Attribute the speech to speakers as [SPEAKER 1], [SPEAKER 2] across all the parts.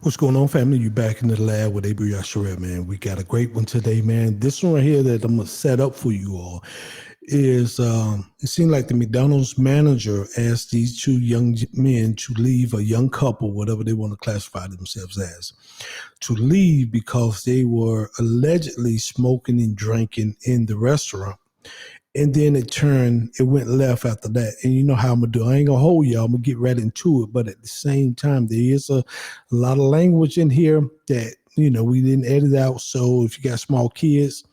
[SPEAKER 1] What's going on, family? You back in the lab with Abrew Yashar'el, man. We got a great one today, man. This one right here that I'm gonna set up for you all is it seemed like the McDonald's manager asked these two young men to leave, a young couple, whatever they want to classify themselves as, to leave because they were allegedly smoking and drinking in the restaurant. And then it went left after that. And you know how I'm going to do. I ain't going to hold y'all. I'm going to get right into it. But at the same time, there is a lot of language in here that, we didn't edit out. So if you got small kids,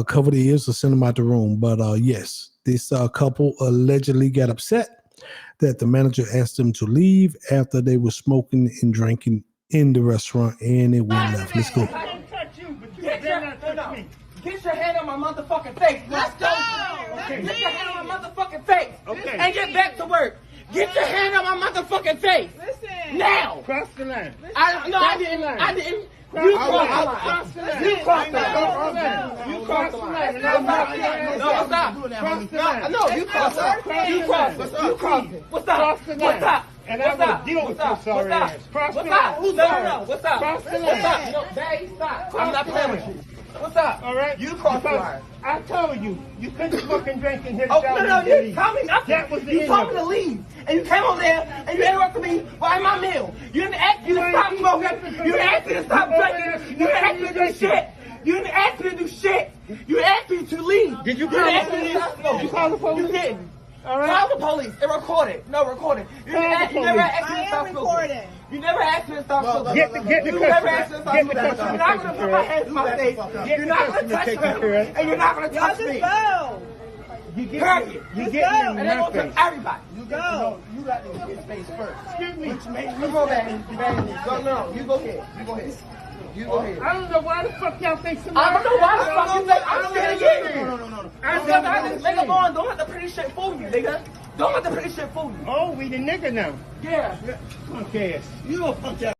[SPEAKER 1] cover the ears or send them out the room. But yes, this couple allegedly got upset that the manager asked them to leave after they were smoking and drinking in the restaurant. And it went left. Let's go.
[SPEAKER 2] I didn't touch you, but you better not touch me. Get your hand on my motherfucking face. Let's go. Okay. Get your hand on my motherfucking face. Okay. And get back to work. Get your hand on my motherfucking face. Listen. Now.
[SPEAKER 3] Cross the line.
[SPEAKER 2] I didn't. You crossed the line. You crossed the line. You crossed the line. No, stop. No, you crossed it. You crossed it. You crossed it. What's up? What's up?
[SPEAKER 3] And I will deal with your sorry ass. Cross the line.
[SPEAKER 2] Who's no? What's up?
[SPEAKER 3] Cross the line.
[SPEAKER 2] What's up? No, Daddy, stop. I'm not playing with you. What's up?
[SPEAKER 3] All right.
[SPEAKER 2] You crossed the line.
[SPEAKER 3] I told you couldn't fucking drink and hit
[SPEAKER 2] Oh, no, you told me nothing.
[SPEAKER 3] That was the
[SPEAKER 2] You told me to leave. And you came over there and you interrupted me while my meal. You didn't ask me to stop smoking. You didn't ask me to stop drinking. You didn't ask me to do shit. You didn't ask me to do shit. You asked me to leave.
[SPEAKER 3] Did you
[SPEAKER 2] call the police?
[SPEAKER 3] Did you call the police?
[SPEAKER 2] You didn't.
[SPEAKER 3] All right.
[SPEAKER 2] Call the police. It recorded. No, recorded. You never asked me to stop smoking. You never asked me to stop smoking.
[SPEAKER 3] Get the
[SPEAKER 2] You never asked me
[SPEAKER 3] customer.
[SPEAKER 2] to stop
[SPEAKER 3] Get the
[SPEAKER 2] smoking.
[SPEAKER 3] customer.
[SPEAKER 2] You're not going to put my hands in my face. You're not going to touch me. And you're not going to touch me.
[SPEAKER 3] You get
[SPEAKER 2] Period.
[SPEAKER 3] You get me in
[SPEAKER 2] And they
[SPEAKER 3] my
[SPEAKER 2] going to
[SPEAKER 3] face.
[SPEAKER 2] touch everybody.
[SPEAKER 4] You got to hit his face first.
[SPEAKER 3] Excuse me.
[SPEAKER 2] Come on, man. No, you go ahead. You go ahead. You go ahead.
[SPEAKER 3] I don't know why the fuck y'all think somebody.
[SPEAKER 2] I don't know why the fuck you think I'm saying again.
[SPEAKER 4] No.
[SPEAKER 2] Nigga, boy, don't let the pretty shit fool you, nigga. Don't let the pretty shit fool you.
[SPEAKER 3] Oh, we the nigga now.
[SPEAKER 2] Yeah.
[SPEAKER 3] Punk ass.
[SPEAKER 4] You don't punch out.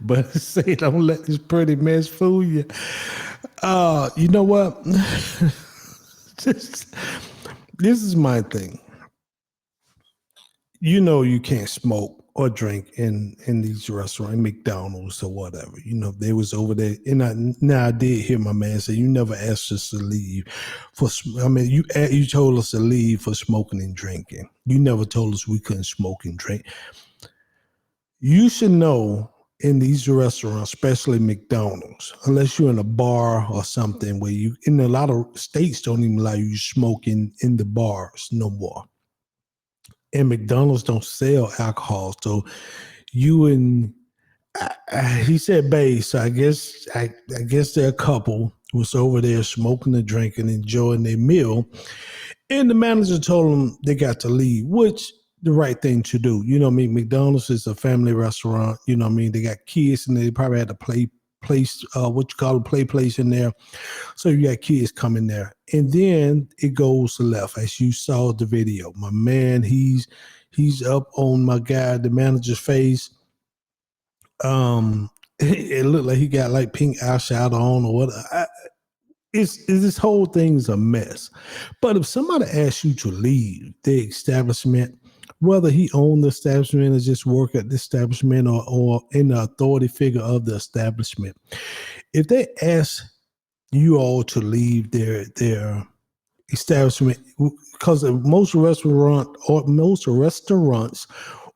[SPEAKER 1] But say, don't let this pretty mess fool you. You know what? This is my thing. You know you can't smoke or drink in these restaurants, McDonald's or whatever. They was over there. And I did hear my man say, you never asked us to leave you told us to leave for smoking and drinking. You never told us we couldn't smoke and drink. You should know in these restaurants, especially McDonald's, unless you're in a bar or something where in a lot of states don't even allow you to smoke in the bars no more. And McDonald's don't sell alcohol. So he said, babe, so I guess their couple was over there smoking and drinking, enjoying their meal. And the manager told them they got to leave, which the right thing to do. McDonald's is a family restaurant. They got kids and they probably had to play place, play place in there. So you got kids coming there. And then it goes left, as you saw the video. My man, he's up on my guy, the manager's face. It looked like he got like pink eyeshadow on or what. This whole thing's a mess. But if somebody asks you to leave the establishment, whether he owned the establishment or just work at the establishment or in the authority figure of the establishment, if they ask you all to leave their establishment, because most restaurants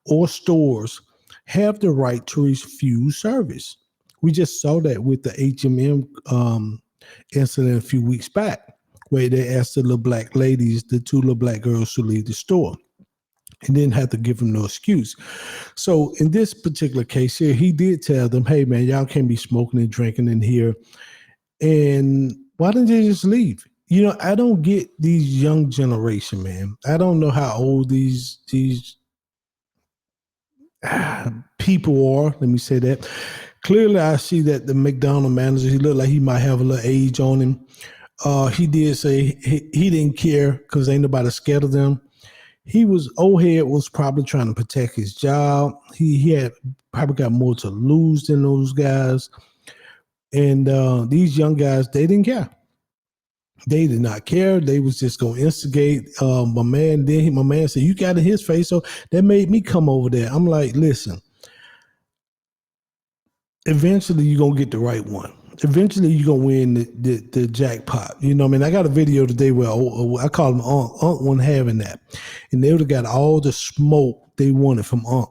[SPEAKER 1] or stores have the right to refuse service. We just saw that with the HMM incident a few weeks back, where they asked the two little black girls to leave the store and didn't have to give them no excuse. So in this particular case here, he did tell them, hey man, y'all can't be smoking and drinking in here. And why didn't they just leave? I don't get these young generation, man. I don't know how old these people are. Let me say that. Clearly, I see that the McDonald manager, he looked like he might have a little age on him. He did say he didn't care because ain't nobody scared of them. Old head was probably trying to protect his job. He had probably got more to lose than those guys. And these young guys, they didn't care. They did not care. They was just gonna instigate my man. Then my man said, "You got in his face," so that made me come over there. I'm like, listen. Eventually, you're gonna get the right one. Eventually, you're gonna win the jackpot. You know what I mean? I got a video today where I call him Unc wasn't having that, and they would have got all the smoke they wanted from Unc.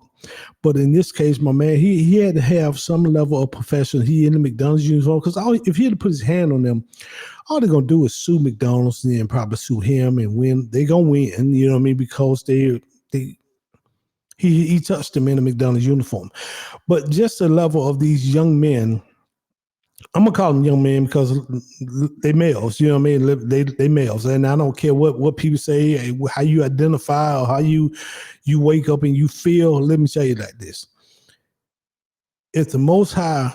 [SPEAKER 1] But in this case, my man, he had to have some level of professional. He in the McDonald's uniform because if he had to put his hand on them, all they're gonna do is sue McDonald's and then probably sue him and win. They gonna win, you know what I mean? Because he touched them in a McDonald's uniform. But just the level of these young men, I'm gonna call them young men because they males, you know what I mean? They males, and I don't care what people say, how you identify or how you wake up and you feel. Let me tell you like this: if the Most High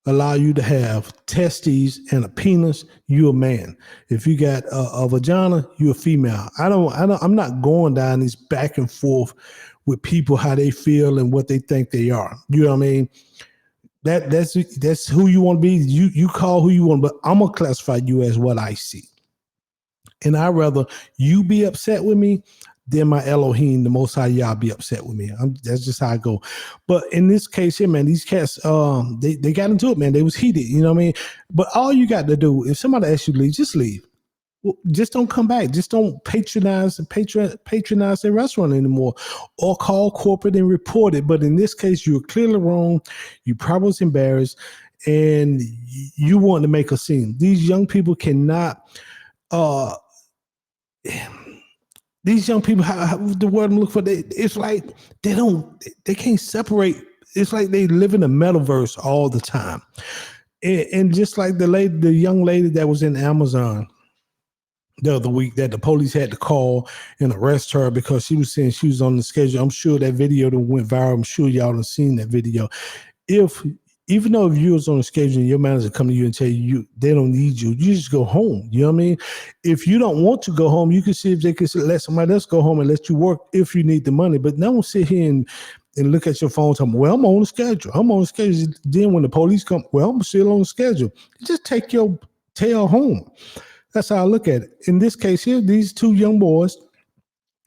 [SPEAKER 1] allow you to have testes and a penis, you a man. If you got a vagina, you a female. I'm not going down this back and forth with people how they feel and what they think they are. You know what I mean? That's who you want to be. You call who you want, but I'm gonna classify you as what I see. And I'd rather you be upset with me than my Elohim, the Most High Yah, be upset with me. That's just how I go. But in this case here, man, these cats, they got into it, man. They was heated, you know what I mean? But all you got to do, if somebody asks you to leave, just leave. Well, just don't come back. Just don't patronize their restaurant anymore, or call corporate and report it. But in this case, you were clearly wrong. You probably was embarrassed, and you want to make a scene. These young people cannot. These young people, how the word I'm looking for, it's like they can't separate. It's like they live in a metaverse all the time, and just like the young lady that was in Amazon the other week that the police had to call and arrest her because she was saying she was on the schedule. I'm sure that video that went viral. I'm sure y'all have seen that video. Even though if you was on the schedule and your manager come to you and tell you they don't need you, you just go home. You know what I mean? If you don't want to go home, you can see if they can let somebody else go home and let you work if you need the money. But don't sit here and look at your phone talking, well, I'm on the schedule. I'm on the schedule. Then when the police come, well, I'm still on the schedule. Just take your tail home. That's how I look at it. In this case here, these two young boys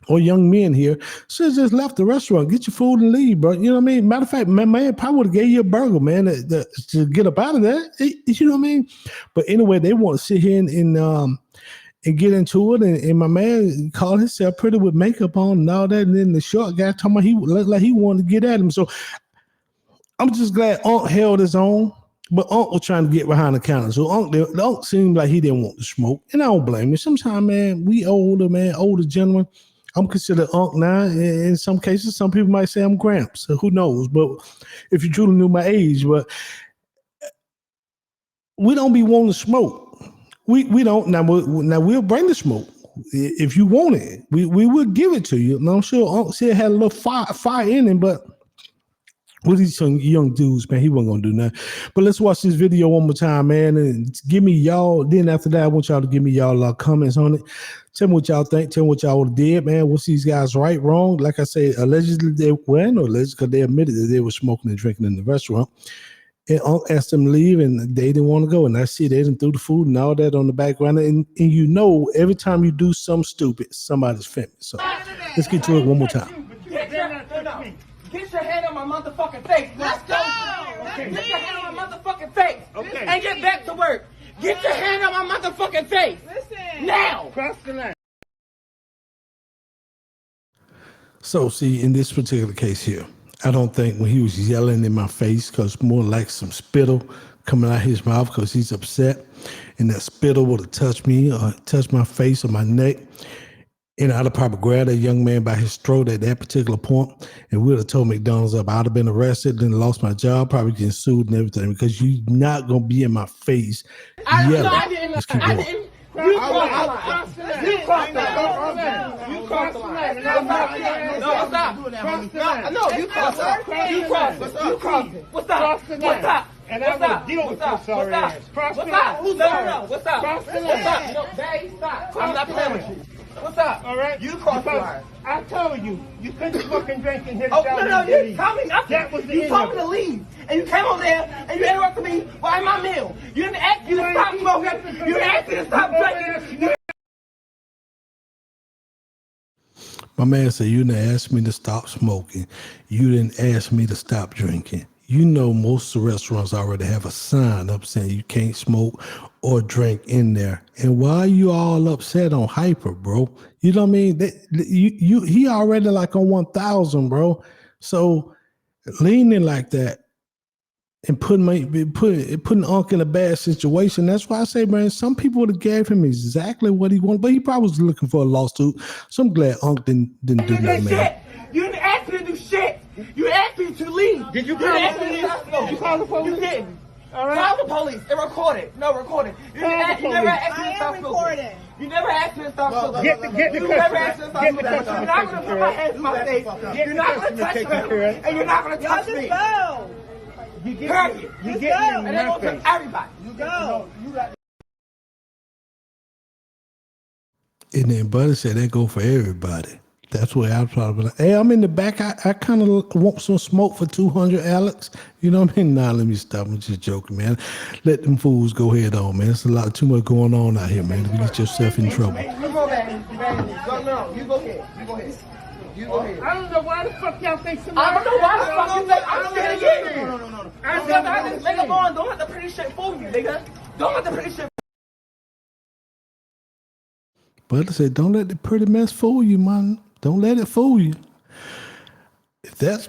[SPEAKER 1] or young men here should have just left the restaurant, get your food and leave, bro. You know what I mean? Matter of fact, my man probably would have gave you a burger, man, to get up out of there. You know what I mean? But anyway, they want to sit here and get into it. And my man called himself pretty with makeup on and all that. And then the short guy told me he looked like he wanted to get at him. So I'm just glad Unc held his own. But Unc was trying to get behind the counter. So Unc seemed like he didn't want to smoke. And I don't blame him. Sometimes, man, we older gentlemen. I'm considered Unc now. In some cases, some people might say I'm Gramps. So who knows? But if you truly knew my age, but we don't be wanting to smoke. We don't. Now we'll bring the smoke. If you want it, we will give it to you. And I'm sure Unc still had a little fire in him, but with these young dudes, man, he wasn't gonna do nothing. But let's watch this video one more time, man, and give me y'all. Then after that, I want y'all to give me y'all comments on it. Tell me what y'all think. Tell me what y'all did, man. Was these guys right, wrong? Like I said, allegedly they were, no alleged, because they admitted that they were smoking and drinking in the restaurant. And Unc asked them to leave, and they didn't want to go. And I see they didn't threw the food and all that on the background. And you know, every time you do something stupid, somebody's filming. So let's get to it one more time.
[SPEAKER 2] Get your hand on my motherfucking face. Let's go.
[SPEAKER 3] Okay.
[SPEAKER 2] Get your hand on my motherfucking face.
[SPEAKER 3] Okay.
[SPEAKER 2] And get back to work. Get your hand on my motherfucking face. Listen. Now.
[SPEAKER 3] Cross the line.
[SPEAKER 1] So see, in this particular case here, I don't think when he was yelling in my face, because more like some spittle coming out his mouth because he's upset, and that spittle would have touched me or touched my face or my neck. And I'd have probably grabbed that young man by his throat at that particular point, and we'd have told McDonald's up. I'd have been arrested, then lost my job, probably getting sued and everything, because you're not going to be in my face yelling. Let's keep going.
[SPEAKER 2] You crossed the line. You crossed the line. You crossed the line. No, stop. No, you crossed it. You crossed it. You crossed it. What's up? What's up?
[SPEAKER 3] And I would deal with your sorry ass. Cross the line.
[SPEAKER 2] No. What's up? Cross the line. No, Daddy, stop. I'm not playing with you. What's up?
[SPEAKER 3] All right?
[SPEAKER 2] You crossed the
[SPEAKER 3] Because
[SPEAKER 2] line.
[SPEAKER 3] I told you, you couldn't fucking drink in here.
[SPEAKER 2] Oh, no, you didn't tell me nothing.
[SPEAKER 3] That was the
[SPEAKER 2] you
[SPEAKER 3] end
[SPEAKER 2] told
[SPEAKER 3] of
[SPEAKER 2] me
[SPEAKER 3] it.
[SPEAKER 2] to leave, and you came over there, and you interrupted me while my meal. You didn't ask me to stop smoking. You didn't ask me to stop drinking.
[SPEAKER 1] My man said, you didn't ask me to stop smoking. You didn't ask me to stop drinking. You know, most of the restaurants already have a sign up saying you can't smoke or drink in there. And why are you all upset on Hyper, bro? You know what I mean? He already like on 1,000, bro. So leaning like that and putting Unc in a bad situation. That's why I say, man, some people would have gave him exactly what he wanted, but he probably was looking for a lawsuit. So I'm glad Unc didn't do that, man.
[SPEAKER 2] You didn't ask me to do shit. You asked me to leave.
[SPEAKER 3] Did you
[SPEAKER 2] didn't
[SPEAKER 3] call the
[SPEAKER 2] ask me to
[SPEAKER 3] police?
[SPEAKER 2] stop smoking.
[SPEAKER 3] Did you call the police?
[SPEAKER 2] You didn't.
[SPEAKER 3] All right.
[SPEAKER 2] Call the police. It recorded. No, recorded. You never asked me to stop smoking. You never asked me to stop smoking.
[SPEAKER 3] Get the
[SPEAKER 2] You never asked me to stop
[SPEAKER 3] customer.
[SPEAKER 2] smoking. You're not going to put my hands in my face. You're not going to touch me. And you're not going to touch me.
[SPEAKER 5] Go.
[SPEAKER 3] You get
[SPEAKER 2] Period.
[SPEAKER 3] you
[SPEAKER 5] Just
[SPEAKER 3] get
[SPEAKER 5] go.
[SPEAKER 3] in
[SPEAKER 2] And they're
[SPEAKER 3] my
[SPEAKER 2] going to
[SPEAKER 3] face.
[SPEAKER 2] touch everybody.
[SPEAKER 5] Go.
[SPEAKER 1] And then Buddy said that go for everybody. That's where I probably like, hey, I'm in the back. I kind of want some smoke for 200, Alex. You know what I mean? Nah, let me stop. I'm just joking, man. Let them fools go ahead on, man. There's too much going on out here, man. You get yourself in trouble.
[SPEAKER 2] You go back. No, you go ahead. You go ahead. You go ahead.
[SPEAKER 3] I don't know why the fuck y'all think somebody.
[SPEAKER 2] I don't know why the fuck you think I'm scared of you.
[SPEAKER 3] No.
[SPEAKER 2] I just nigga on. Don't let the pretty shit fool you, nigga. Don't let the pretty shit.
[SPEAKER 1] Buddy said, don't let the pretty mess fool you, man. Don't let it fool you. If that's,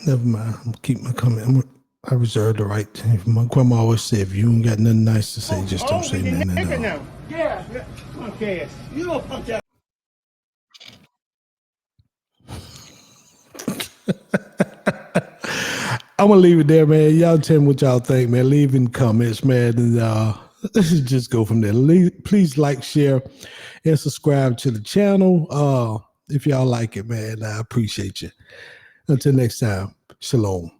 [SPEAKER 1] never mind. I'm gonna keep my comment. I reserve the right. My grandma always said, if you ain't got nothing nice to say, just don't say nothing at all.
[SPEAKER 3] Now.
[SPEAKER 2] Yeah.
[SPEAKER 3] Punk ass.
[SPEAKER 4] You don't punk ass.
[SPEAKER 1] I'm gonna leave it there, man. Y'all tell me what y'all think, man. Leave in the comments, man, and just go from there. Please like, share, and subscribe to the channel. If y'all like it, man, I appreciate you. Until next time, shalom.